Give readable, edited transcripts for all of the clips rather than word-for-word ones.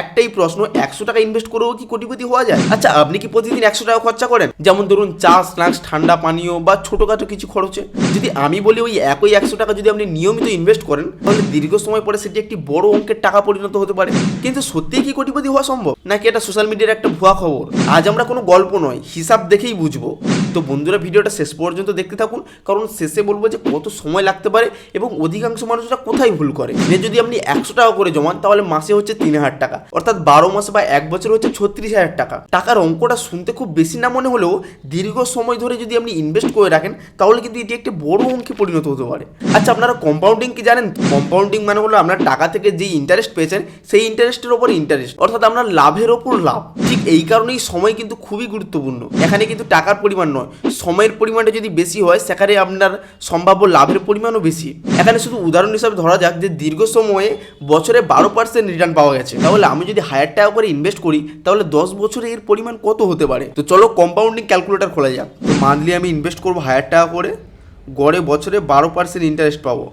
একটাই প্রশ্ন, 100 টাকা ইনভেস্ট করেও কি কোটিপতি হওয়া যায়? আচ্ছা, আপনি কি প্রতিদিন 100 টাকা খরচা করেন? যেমন ধরুন চা, স্ন্যাক্স, ঠান্ডা পানীয় বা ছোটখাটো কিছু খরচে। যদি আমি বলি ওই একই 100 টাকা যদি আপনি নিয়মিত ইনভেস্ট করেন, তাহলে দীর্ঘ সময় পরে সেটি একটি বড় অঙ্কের টাকা পরিণত হতে পারে। কিন্তু সত্যিই কি কোটিপতি হওয়া সম্ভব, নাকি এটা সোশ্যাল মিডিয়ার একটা ভুয়া খবর? আজ আমরা কোনো গল্প নয়, হিসাব দেখেই বুঝবো। তো বন্ধুরা, ভিডিওটা শেষ পর্যন্ত দেখতে থাকুন, কারণ শেষে বলবো যে কত সময় লাগতে পারে এবং অধিকাংশ মানুষরা কোথায় ভুল করে। যদি আপনি 100 টাকা করে জমান, তাহলে মাসে হচ্ছে 3000 টাকা, অর্থাৎ 12 মাস বা 1 বছর হচ্ছে 36,000 টাকা। টাকার অঙ্কটা শুনতে খুব বেশি না মনে হলেও দীর্ঘ সময় ধরে যদি আপনি ইনভেস্ট করে রাখেন, তাহলে কিন্তু এটি একটি বড় অঙ্কে পরিণত হতে পারে। আচ্ছা, আপনারা কম্পাউন্ডিং কি জানেন? কম্পাউন্ডিং মানে হলো আপনার টাকা থেকে যে ইন্টারেস্ট পেয়েছেন, সেই ইন্টারেস্টের ওপর ইন্টারেস্ট, অর্থাৎ আপনার লাভের ওপর লাভ। ঠিক এই কারণেই সময় কিন্তু খুবই গুরুত্বপূর্ণ। এখানে কিন্তু টাকার পরিমাণ নয়, সময়ের পরিমাণটা যদি বেশি হয়, সেখানে আপনার সম্ভাব্য লাভের পরিমাণও বেশি। এখানে শুধু উদাহরণ হিসাবে ধরা যাক যে দীর্ঘ সময়ে বছরে 12% রিটার্ন পাওয়া গেছে, তাহলে আমি যদি 1000 টাকা করে ইনভেস্ট করি, তাহলে 10 বছরে এর পরিমাণ কত হতে পারে? তো চলো কম্পাউন্ডিং ক্যালকুলেটর খোলা যাক। তো মান্থলি আমি ইনভেস্ট করবো 1000 টাকা করে, গড়ে বছরে 12% ইন্টারেস্ট পাবো,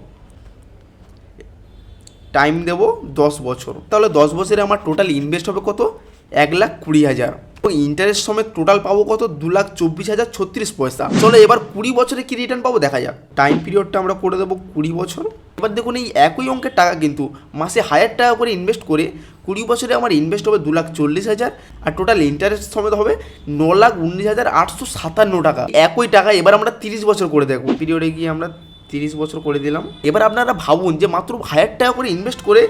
টাইম দেবো 10 বছর। তাহলে 10 বছরে আমার টোটাল ইনভেস্ট হবে কত? 1,20,000। ইন্টারেস্ট সমেত টোটাল পাবো কত? 2,24,036 পয়সা। চলো এবার 20 বছরে কি রিটার্ন পাবো দেখা যাক। টাইম পিরিয়ডটা আমরা করে দেবো 20 বছর। এবার দেখুন, এই একই অঙ্কের টাকা কিন্তু মাসে 1000 টাকা করে ইনভেস্ট করে 20 বছরে আমার ইনভেস্ট হবে 2,40,000, আর টোটাল ইন্টারেস্ট সমেত হবে 9,19,857 টাকা। একই টাকা এবার আমরা 30 বছর করে দেখবো। পিরিয়ডে গিয়ে আমরা 30 বছর করে দিলাম। এবার আপনারা ভাবুন যে মাত্র 1000 টাকা করে ইনভেস্ট করে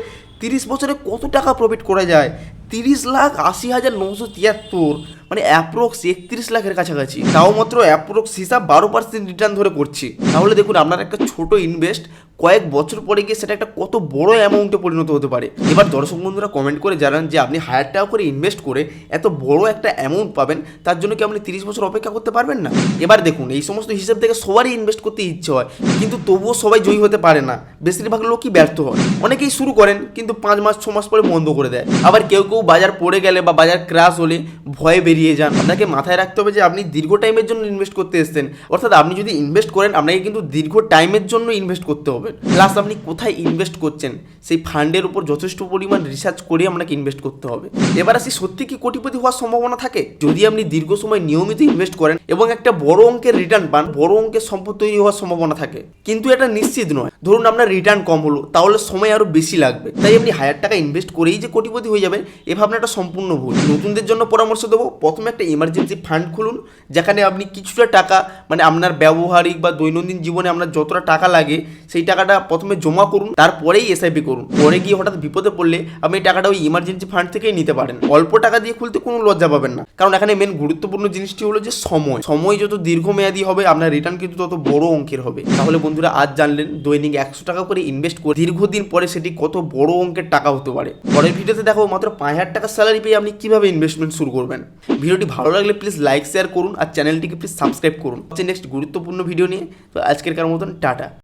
30 বছরে কত টাকা প্রফিট করা যায়? 30,80,973, মানে অ্যাপ্রক্স 31 লাখের কাছাকাছি। তাও মাত্র অ্যাপ্রক্স হিসাব 12% রিটার্ন ধরে করছি। তাহলে দেখুন, আপনার একটা ছোট ইনভেস্ট কয়েক বছর পরে গিয়ে সেটা একটা কত বড় অ্যামাউন্টে পরিণত হতে পারে। এবার দর্শক বন্ধুরা কমেন্ট করে জানান যে আপনি 1000 টাকা করে ইনভেস্ট করে এত বড় একটা অ্যামাউন্ট পাবেন, তার জন্য কি আপনি 30 বছর অপেক্ষা করতে পারবেন না? এবার দেখুন, এই সমস্ত হিসাব থেকে সবারই ইনভেস্ট করতে ইচ্ছে হয়, কিন্তু তবুও সবাই জয়ী হতে পারে না। বেশিরভাগ লোকই ব্যর্থ হয়। অনেকেই শুরু করেন কিন্তু 5 মাস 6 মাস পরে বন্ধ করে দেয়। আবার কেউ কেউ বাজার পড়ে গেলে বা বাজার ক্র্যাশ হলে ভয়ে বেরিয়ে যান। আপনাকে মাথায় রাখতে হবে যে আপনি দীর্ঘ টাইমের জন্য ইনভেস্ট করতে এসেছেন, অর্থাৎ আপনি যদি ইনভেস্ট করেন, আপনাকে কিন্তু দীর্ঘ টাইমের জন্য ইনভেস্ট করতে হবে। প্লাস আপনি কোথায় ইনভেস্ট করছেন সেই ফান্ডের উপর যথেষ্ট পরিমাণ রিসার্চ করে আপনাকে ইনভেস্ট করতে হবে। এবার আসি, সত্যি কি কোটিপতি হওয়ার সম্ভাবনা থাকে? যদি আপনি দীর্ঘ সময় নিয়মিত ইনভেস্ট করেন এবং একটা বড় অঙ্কের রিটার্ন পান, বড় অঙ্কের সম্পদ তৈরি হওয়ার সম্ভাবনা থাকে, কিন্তু এটা নিশ্চিত নয়। ধরুন আপনার রিটার্ন কম হলো, তাহলে সময় আরো বেশি লাগবে। তাই আপনি 1000 টাকা ইনভেস্ট করেই যে কোটিপতি হয়ে যাবেন, এই ভাবনাটা সম্পূর্ণ ভুল। নতুনদের জন্য পরামর্শ দেবো, প্রথমে একটা ইমার্জেন্সি ফান্ড খুলুন, যেখানে আপনি কিছুটা টাকা, মানে আপনার ব্যবহারিক বা দৈনন্দিন জীবনে আপনার যতটা টাকা লাগে সেই টাকাটা প্রথমে জমা করুন, তারপরেই এসআইপি করুন। পরে গিয়ে হঠাৎ বিপদে পড়লে আপনি টাকাটা ওই ইমার্জেন্সি ফান্ড থেকেই নিতে পারেন। অল্প টাকা দিয়ে খুলতে কোনো লজ্জা পাবেন না, কারণ এখানে মেন গুরুত্বপূর্ণ জিনিসটি হলো যে সময় যত দীর্ঘমেয়াদী হবে, আপনার রিটার্ন কিন্তু তত বড় অঙ্কের হবে। তাহলে বন্ধুরা, আজ জানলেন দৈনিক 100 টাকা করে ইনভেস্ট করে দীর্ঘদিন পরে সেটি কত বড় অঙ্কের টাকা হতে পারে। পরের ভিডিওতে দেখাবো মাত্র 5,000 টাকা স্যালারি পেয়ে আপনি কিভাবে ইনভেস্টমেন্ট শুরু করবেন। ভিডিওটি ভালো লাগলে প্লিজ লাইক শেয়ার করুন, আর চ্যানেলটিকে প্লিজ সাবস্ক্রাইব করুন। নেক্সট গুরুত্বপূর্ণ ভিডিও নিয়ে। তো আজকের মতন টাটা।